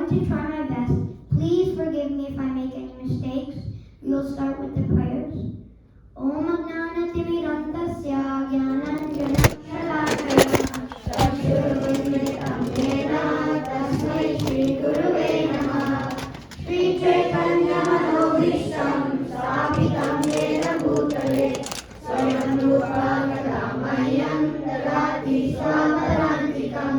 going to try my best. Please forgive me if I make any mistakes. We will start with the prayers. Om Agnanatimirandasya Jnananjana Shalakaya Chakshurunmilitam Yena Tasmai Shri Gurave Namaha Shri Chaitanya Manobhishtam Sthapitam Yena Bhutale Swayam Rupa Kadamayan Dadati Swamarantikam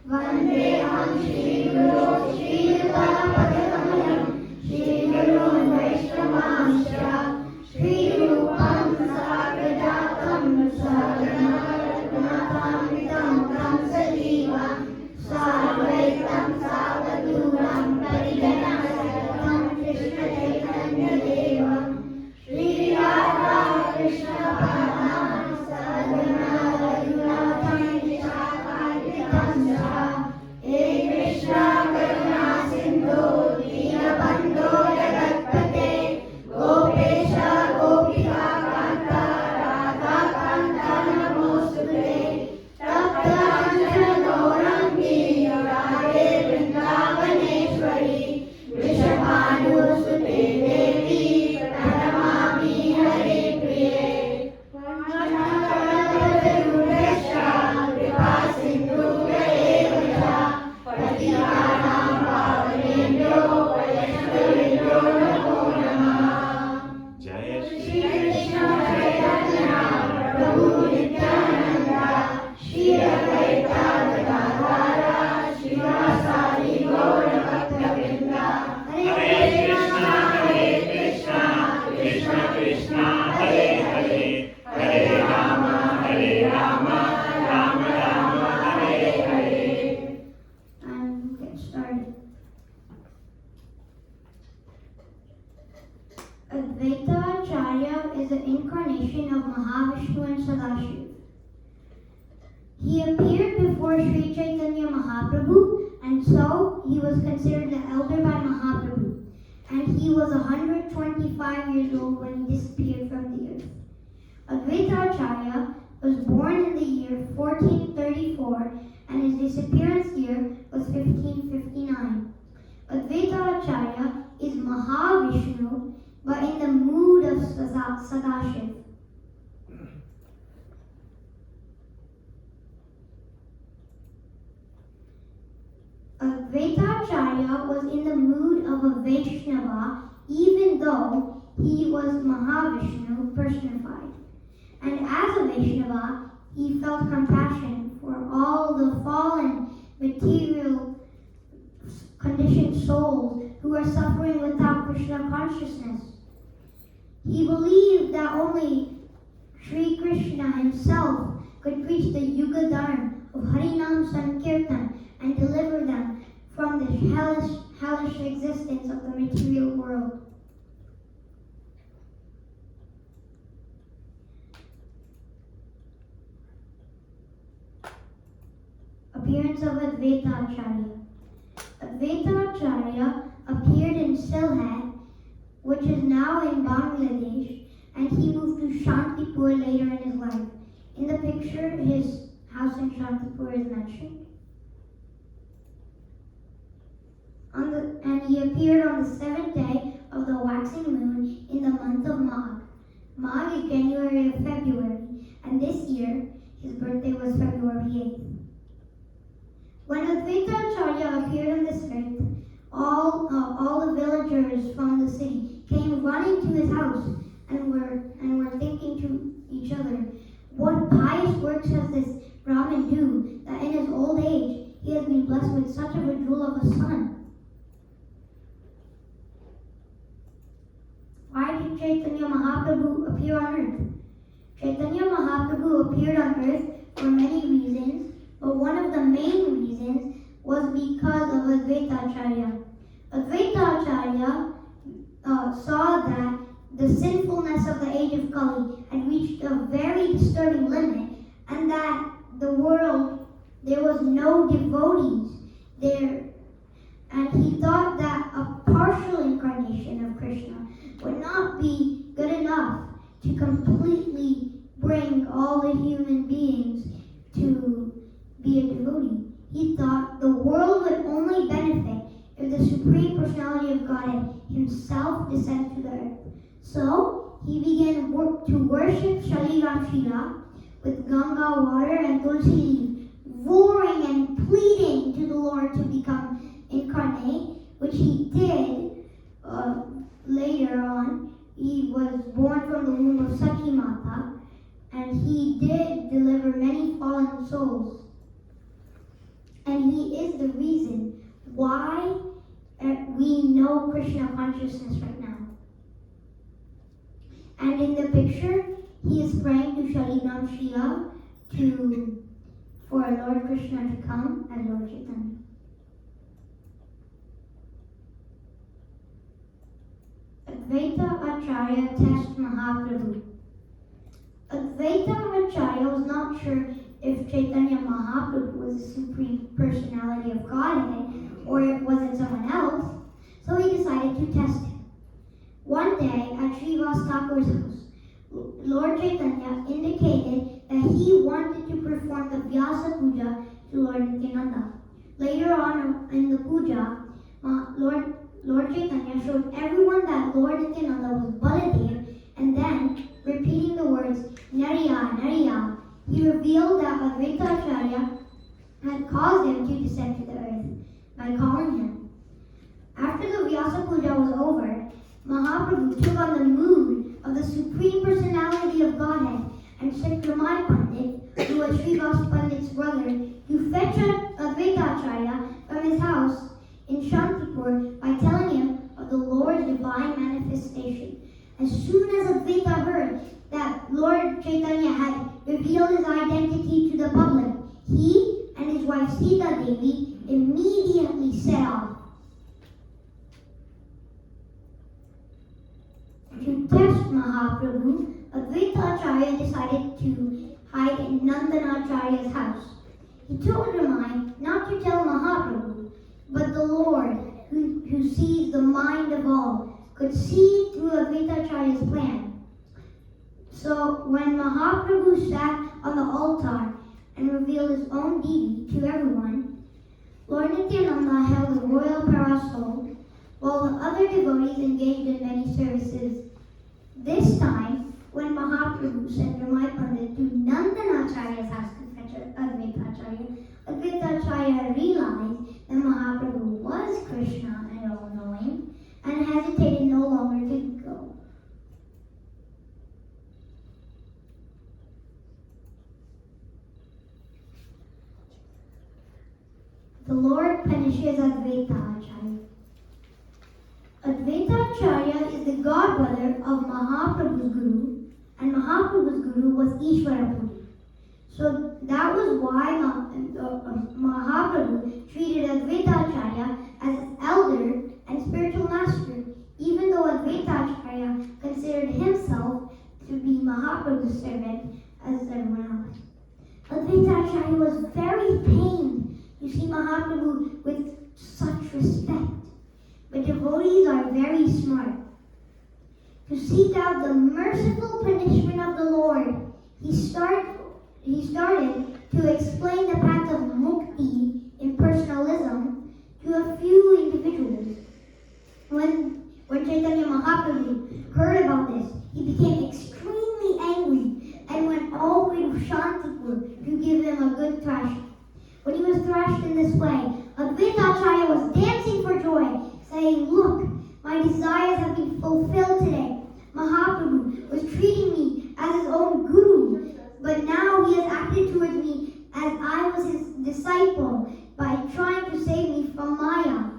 Vandeham Shri Guru Shri Yudapadakamalam Shri Guru Vaishnavamsha Shri Rupam Sagrajatam Sahagana Ratnatamritam Tam Sajivam Sarvaitam Savaduram Parijana Satam Krishna Chaitanya Devam Shri Radha Krishna Padam Sahagana Raghunatham Vishakharpitam Saha He Krishna Karuna Sindhu Dinabandho Jagatpate Gopesha Gopika Kanta Radha Kanta Namostute Tapta Kanchana Gaurangi Radhe Vrindavaneshwari Vrishabhanusute Devi Pranamami Hare Priye Vannakarudesha Kripa Sindhuya Evacha Patitanam Pavanebhyo Vaishnavebhyo Namo Namaha Jai Shri Krishna Chaitanya Prabhu Nityananda Shri Advaita Acharya Srivasadi Gaura Bhakta-vrinda Hare Krishna, Krishna Krishna, Hare Hare, Hare Rama, Rama Rama, Hare Hare. And get started. Advaita Acharya is an incarnation of Mahavishnu and Sadashiv. He appeared before Sri Chaitanya Mahaprabhu, and so he was considered the elder by Mahaprabhu. And he was 125 years old when he disappeared from the earth. Advaita Acharya was born in the year 1434, and his disappearance year was 1559. Advaita Acharya is Mahavishnu, but in the mood of Sadashiv. Advaita Acharya was in the mood of a Vaishnava, even though he was Mahavishnu personified. And as a Vaishnava, he felt compassion for all the fallen, material, conditioned souls who are suffering without Krishna consciousness. He believed that only Sri Krishna himself could preach the Yuga Dharma of Harinam Sankirtan and deliver them from the hellish existence of the material world. Appearance of Advaita Acharya. Advaita Acharya appeared in Sylhet, which is now in Bangladesh, and he moved to Shantipur later in his life. In the picture, his house in Shantipur is mentioned. And he appeared on the 7th day of the waxing moon in the month of Magh. Magh is January or February, and this year his birthday was February 8th. When Advaita Acharya appeared on this earth, all the villagers from the city came running to his house and were thinking to each other, "What pious works has this Brahmin do that in his old age he has been blessed with such a jewel of a son?" Why did Chaitanya Mahaprabhu appear on earth? Chaitanya Mahaprabhu appeared on earth for many reasons, but one of the main reasons was because of Advaita Acharya. Advaita Acharya saw that the sinfulness of the age of Kali had reached a very disturbing limit, and that the world, there was no devotees there, and he thought that a partial incarnation of Krishna would not be good enough to completely bring all the human beings to be a devotee. He thought the world would only benefit if the he began to worship Shaliram with Ganga water and Tulsi leaf, roaring and pleading to the Lord to become incarnate, which he did later on. He was born from the womb of Sakhi Mata, and he did deliver many fallen souls. And he is the reason why we know Krishna consciousness right now. And in the picture, he is praying to Shalinam Shila for Lord Krishna to come as Lord Chaitanya. Advaita Acharya test Mahaprabhu. Advaita Acharya was not sure if Chaitanya Mahaprabhu was the Supreme Personality of Godhead or was it someone else, so he decided to test him. One day at Srivas Thakur's house, Lord Chaitanya indicated that he wanted to perform the Vyasa Puja to Lord Nityananda. Later on in the puja, Lord Chaitanya showed everyone that Lord Nityananda was Baladev, and then, repeating the words, Nariya, Nariya, he revealed that Advaita Acharya had caused him to descend to the earth by calling him. After the Vyasa Puja was over, Mahaprabhu took on the mood of the Supreme Personality of Godhead and sent Ramai Pandit, who was Srivas Pandit's brother, to fetch Advaita Acharya from his house in Shantipur by telling him of the Lord's divine manifestation. As soon as Advaita heard that Lord Chaitanya had revealed his identity to the public, he and his wife Sita Devi immediately set off. To test Mahaprabhu, Advaita Acharya decided to hide in Nandana Acharya's house. He told Ramai not to tell Mahaprabhu, but the Lord, who sees the mind of all, could see through Advaita Acharya's plan. So when Mahaprabhu sat on the altar and revealed his own deity to everyone, Lord Nityananda held a royal parasol while the other devotees engaged in many services. This time, when Mahaprabhu sent Ramai Pandit to Nandana Acharya's house to fetch Advaita Acharya, Advaita Acharya realized that Mahaprabhu was Krishna and all-knowing, and hesitated no longer to go. The Lord punishes Advaita Acharya. Advaita Acharya is the godbrother of Mahaprabhu's guru, and Mahaprabhu's guru was Ishwarapuri. So that was why Mahaprabhu treated Advaita Acharya as his elder and spiritual master, even though Advaita Acharya considered himself to be Mahaprabhu's servant as everyone else. Advaita Acharya was very pained to see Mahaprabhu with such respect. But devotees are very smart. To seek out the merciful punishment of the Lord, he started to explain the path of mukti, impersonalism, to a few individuals. When Chaitanya Mahaprabhu heard about this, he became extremely angry and went all the way to Shantipur to give him a good thrashing. When he was thrashed in this way, Advaita Acharya was dancing for joy, saying, "Look, my desires have been fulfilled today. Mahaprabhu was treating me as his own guru, but now he has acted towards me as I was his disciple by trying to save me from Maya."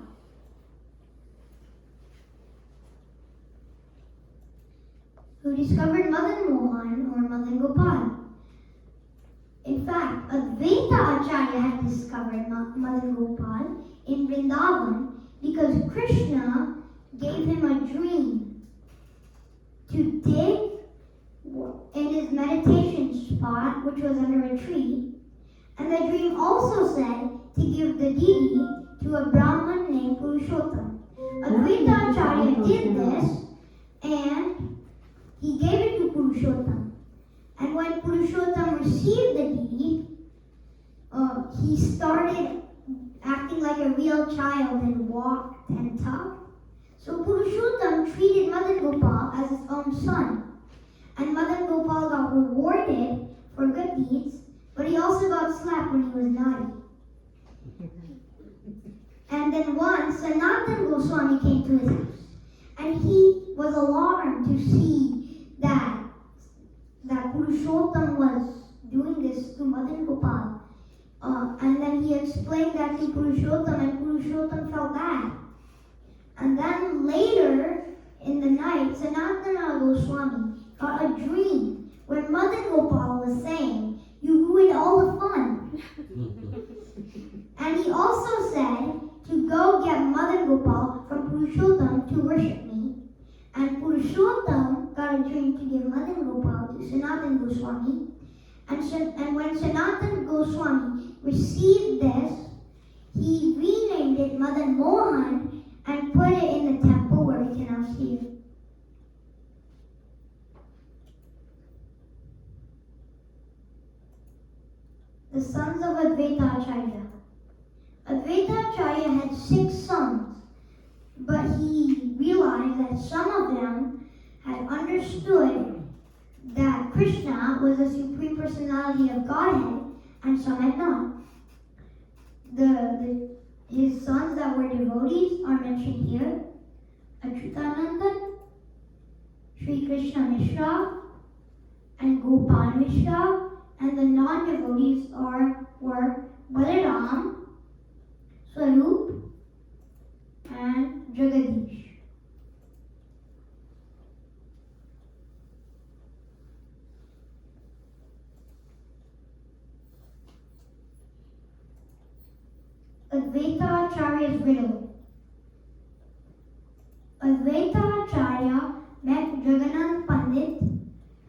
Who discovered Madan Mohan or Madan Gopal? In fact, Advaita Acharya had discovered Madan Gopal in Vrindavan because Krishna gave him a dream to dig in his meditation spot, which was under a tree, and the dream also said to give the deity to a Brahman named Purushottam. Advaita Acharya did this, and he gave it to Purushottam. And when Purushottam received the deity, he started acting like a real child and walked and talked. So Purushottam treated Madan Gopal as his own son. And Madan Gopal got rewarded for good deeds, but he also got slapped when he was naughty. And then once, Sanatan Goswami came to his house, and he was alarmed to see that Purushottam was doing this to Madan Gopal. And then he explained that to Purushottam, and Purushottam felt bad. And then later in the night, Sanatana Goswami got a dream where Madan Gopal was saying, "You ruined all the fun." And he also said to go get Madan Gopal from Purushottam to worship me. And Purushottam got a dream to give Madan Gopal to Sanatan Goswami. And when Sanatan Goswami received this, he renamed it Madan Mohan and put it in the temple where we can now see it. The sons of Advaita Acharya. Advaita Acharya had 6 sons, but he realized that some of them had understood that Krishna was the Supreme Personality of Godhead, and some had not. His sons that were devotees are mentioned here: Achyutanandan, Sri Krishna Mishra, and Gopal Mishra, and the non-devotees were Balaram, Swarup, and Jagadish. Advaita Acharya's riddle. Advaita Acharya met Jagannath Pandit,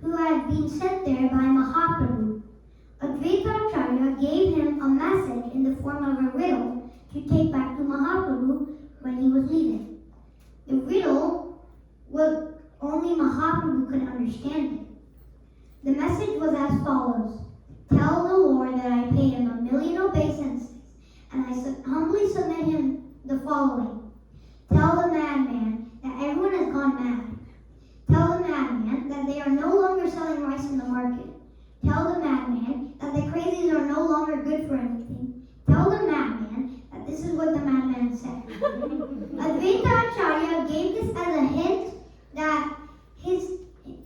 who had been sent there by Mahaprabhu. Advaita Acharya gave him a message in the form of a riddle to take back to Mahaprabhu when he was leaving. The riddle was only Mahaprabhu could understand it. The message was as follows: "Tell the Lord that I pay him 1,000,000 obeisances, and I humbly submit him the following. Tell the madman that everyone has gone mad. Tell the madman that they are no longer selling rice in the market. Tell the madman that the crazies are no longer good for anything. Tell the madman that this is what the madman said." Advaita Acharya gave this as a hint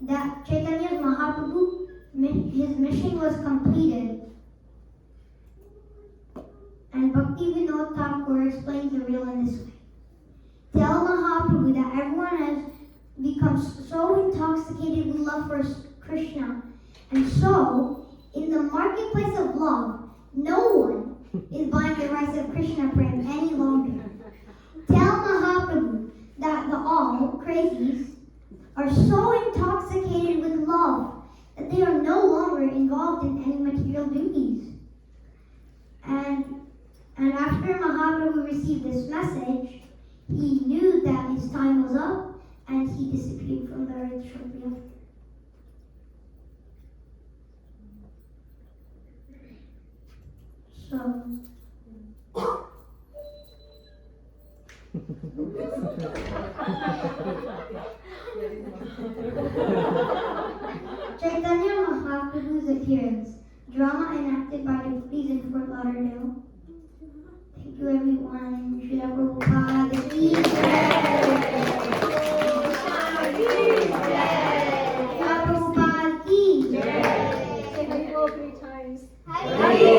that Chaitanya's Mahaprabhu, his mission was completed. And Bhakti Vinod Thakur explains the riddle in this way: "Tell Mahaprabhu that everyone has become so intoxicated with love for Krishna, and so, in the marketplace of love, no one is buying the rice of Krishna Prem any longer. Tell Mahaprabhu that all crazies are so intoxicated with love that they are no longer involved in any material duties." And after Mahaprabhu received this message, he knew that his time was up, and he disappeared from the earth shortly after. So, Chaitanya Mahaprabhu's appearance, drama enacted by devotees in Fort Lauderdale. Thank you, everyone. Srila Prabhupada ki jai. Prabhupada ki jai. Say Hari Bol 3 times. Hari